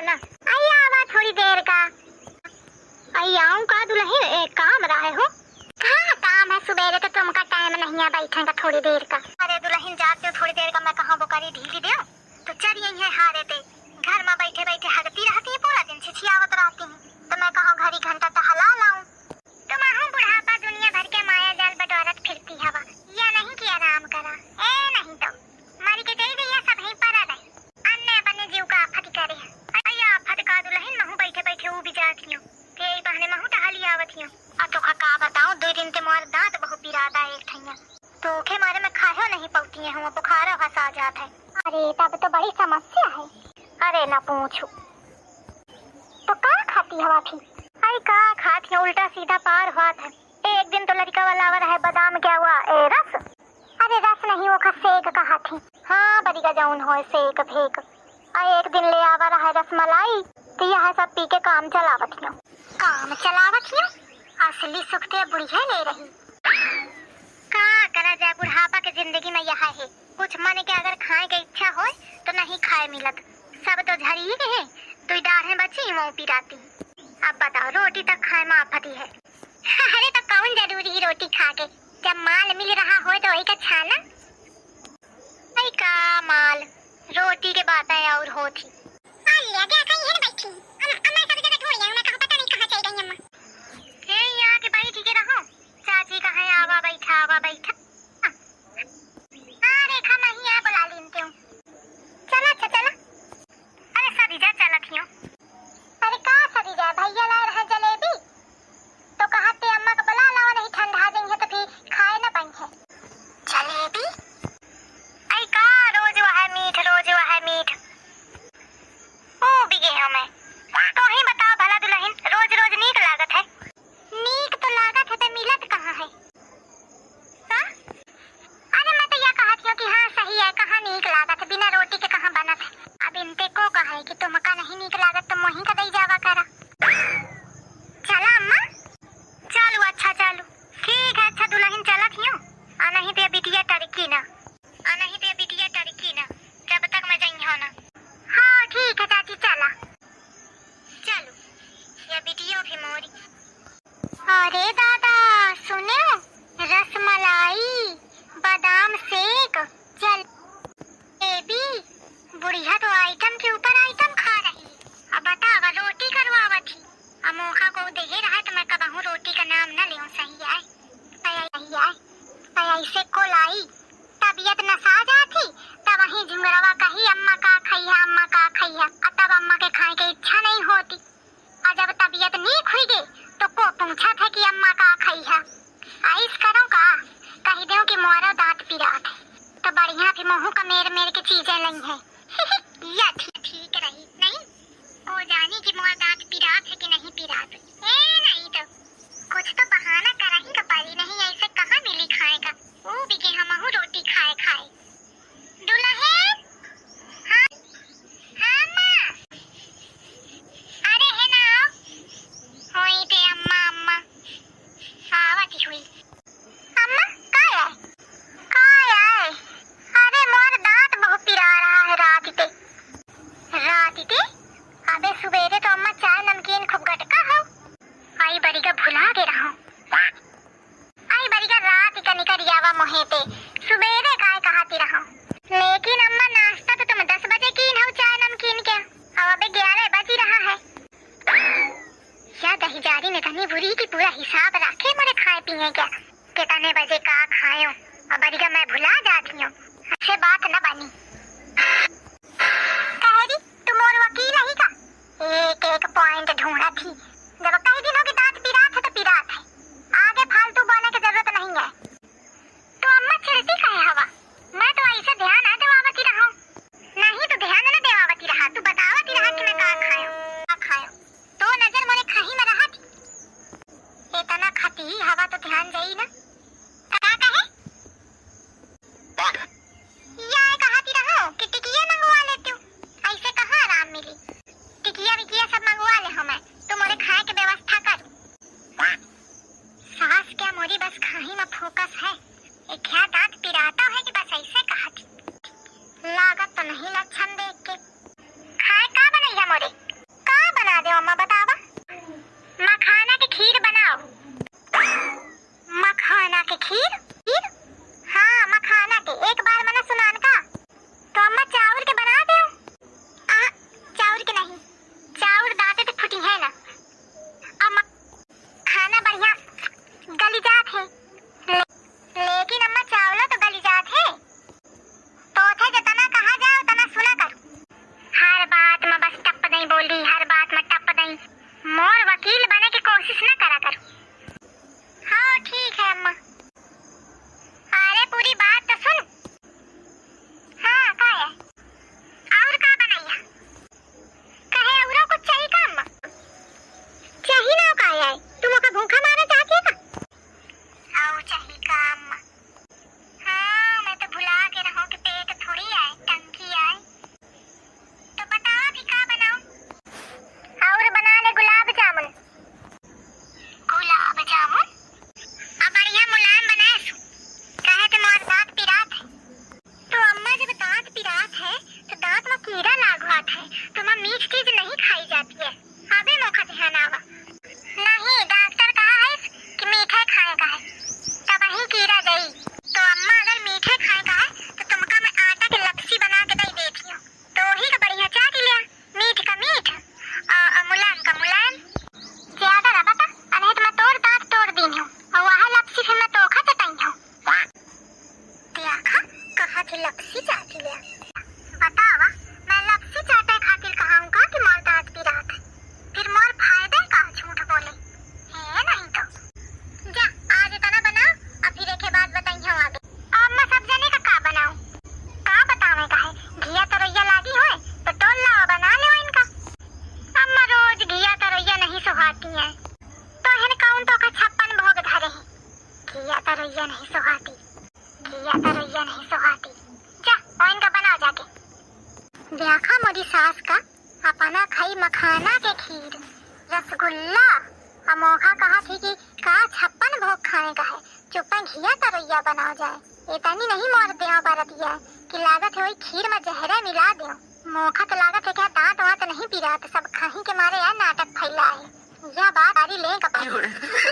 ना। आई आवा थोड़ी देर का। आई आऊं का दुल्हन, एक काम रहा हो। हाँ काम है, सुबह तो तुमका टाइम नहीं है बैठने का थोड़ी देर का। अरे दुल्हन जाते हो थोड़ी देर का, मैं कहाँ बुकारी ढीली दे तो चल यही है हारे पे घर में बैठे बैठे हगती रहती है पूरा दिन, छिछियावत रहती है, तो मैं कहाँ घड़ी घंटा टहला लाऊं। तुम आहू बुढ़ापा दुनिया भर के माया जाल बटोरत फिरती हवा, या नहीं कि आराम करा। ए नहीं तो मारी के दे दिया सब ही पर रहे अन्य बने जीव का आफत करे। अया आफत का दुल्हन महू बैठे बैठे ऊ भी जाती हूँ ते बहने महू टहली आवत हूँ। आ तो का बताऊं, 2 दिन ते मोर दांत बहुत पिराता एक ठैया, तो के मारे में खाए नहीं पौती है, हम बुखार हंसा जात है। अरे तब तो बड़ी समस्या है। अरे ना पूछो, तो का खाती हवा थी? अरे का खाती, उल्टा सीधा पार हुआ था। एक दिन तो लड़का वाला आवर है बादाम क्या हुआ ए रस। अरे रस नहीं वो सेक कहा थी। हाँ बड़ी जाऊन हो सेक फेक। एक दिन ले आवर है रसमलाई, तो यह सब पी के काम चलावत हूँ। काम चलावत हूँ, असली सुख ते बुढ़िया ले रही। का करा जाए, बुढ़ापा के जिंदगी में यह है, कुछ मन के अगर खाए के इच्छा हो तो नहीं खाए मिलत, सब तो झड़ी के है। 2 दाढ़ें बची वो पिराती। अब बताओ रोटी तक खाए में आफती है। अरे तो कौन जरूरी रोटी खा के, जब माल मिल रहा हो तो वही का छाना। भाई का माल रोटी के बातें और होती। अल्लाह क्या कहीं है बैठी, अम्मा सब जगह ढूंढ लिया, मैं कहाँ पता नहीं कहाँ चल गई अम्मा। हे यहाँ के बैठी के रहो, चाची कहाँ है, आवा बैठा आवा बैठा। हाँ रेखा मैं ही बुला लेती हूँ। चला अच्छा चला। अरे सरीजा चलत हियो। अरे का सरीजा, भैया ला रहा जलेबी, तो कहा ते अम्मा को बुला लाओ, नहीं ठंडा देंगे तो फिर खाए ना पाएंगे। जलेबी आई का रोज वह मीठ रोज वह मीठ। ओ बिगे हमें तो ही बताओ भला दुल्हन, रोज रोज नीक लागत है। नीक तो लागत है, तो मिलत कहाँ है? हाँ? अरे मैं तो यह कहती हूँ कि हाँ सही है, कहाँ नीक लागत है, बिना रोटी के कहाँ बनत है। अब इनते को कहा है कि तुमका नहीं नीक लागत तो मोही का दई जावा करा। चला अम्मा, चलो अच्छा चलो ठीक है। अच्छा दुल्हन चलत हियो, आ नहीं तो बिटिया टरकी ना, आ नहीं तो बिटिया टरकी ना, जब तक मैं जाई हो ना। हाँ ठीक है चाची चला, चलो ये बिटिया भी मोरी। अरे दादा सुने, रसमलाई बादाम शेक जलेबी, बुढ़िया तो आइटम के ऊपर आइटम खा रही। अब बतावा रोटी करवावा थी, अब मौका को दे रहा है तो मैं कब हूँ रोटी का नाम न ले। सही है ऐसे को लाई तबीयत नसा जाती, तब वहीं झुमरवा कही अम्मा का खैया, तब अम्मा के खाए के इच्छा नहीं होती। और जब तबीयत नीक हुई गई तो को पूछा था कि अम्मा का खैया। आइस करो का कही दो कि मोरा दांत पिरात है, तो बढ़िया भी मुँह का मेर के चीजें नहीं है। या ठीक रही नहीं, ओ जानी कि मोरा दांत पिरात है कि नहीं पिरात। ए नहीं तो कुछ तो बहाना करा ही का पारी, नहीं ऐसे कहाँ मिली खाए का। वो भी के हम रोटी खाए दुल्हन। हाँ हाँ माँ, अरे है ना होई ते अम्मा आवती हुई। अम्मा काय आए। अरे मोर दांत बहुत पिरा रहा है रात ते। अबे सुबेरे तो अम्मा चाय नमकीन खूब गटका हो, आई बड़ी का भुला के रहो। आई बड़ी का रात का निकरियावा मोहे पे सुबेरे काय कहती रहो। लेकिन अम्मा नाश्ता तो तुम 10 बजे की हो चाय नमकीन के, अब अबे 11 बज रहा है। या दही जारी में तनी बुरी की पूरा हिसाब रखे मोरे खाए पिए क्या, कितने बजे का खाए, अब बड़ी का मैं भुला जाती हूँ। अच्छे बात न बनी। कहेगी तुम और वकील ही का, एक पॉइंट ढूंढा थी। जब कई दिनों की दांत पिरात है तो पिरात है, आगे फालतू बोलने की जरूरत नहीं है। तो अम्मा चिढ़ती कहे हवा, मैं तो ऐसे ध्यान न देवावती रहा, नहीं तो ध्यान न देवावती रहा, तू बतावती रहा कि मैं का खायो, तो नजर मोरे खाही में रहा थी। इतना खाती ही हवा तो ध्यान जाई ना। का कहे या कहती रहो कि टिकिया मंगवा लेती हूँ, ऐसे कहाँ आराम मिली। टिकिया विकिया सब मंगवा ले हमें, तो मोरे मखाना के खीर, रसगुल्ला, अमोखा कहा थी कि का 56 भोग खाने का है, चुप्पा घिया तरैया बनाओ जाए। इतनी नहीं मोर देव बरतिया कि लागत है वही खीर में जहरे मिला दो। मोखा तो लागत है क्या दांत वात नहीं पिरात, सब खाही के मारे यार नाटक फैला है। यह बात आरी ले कपा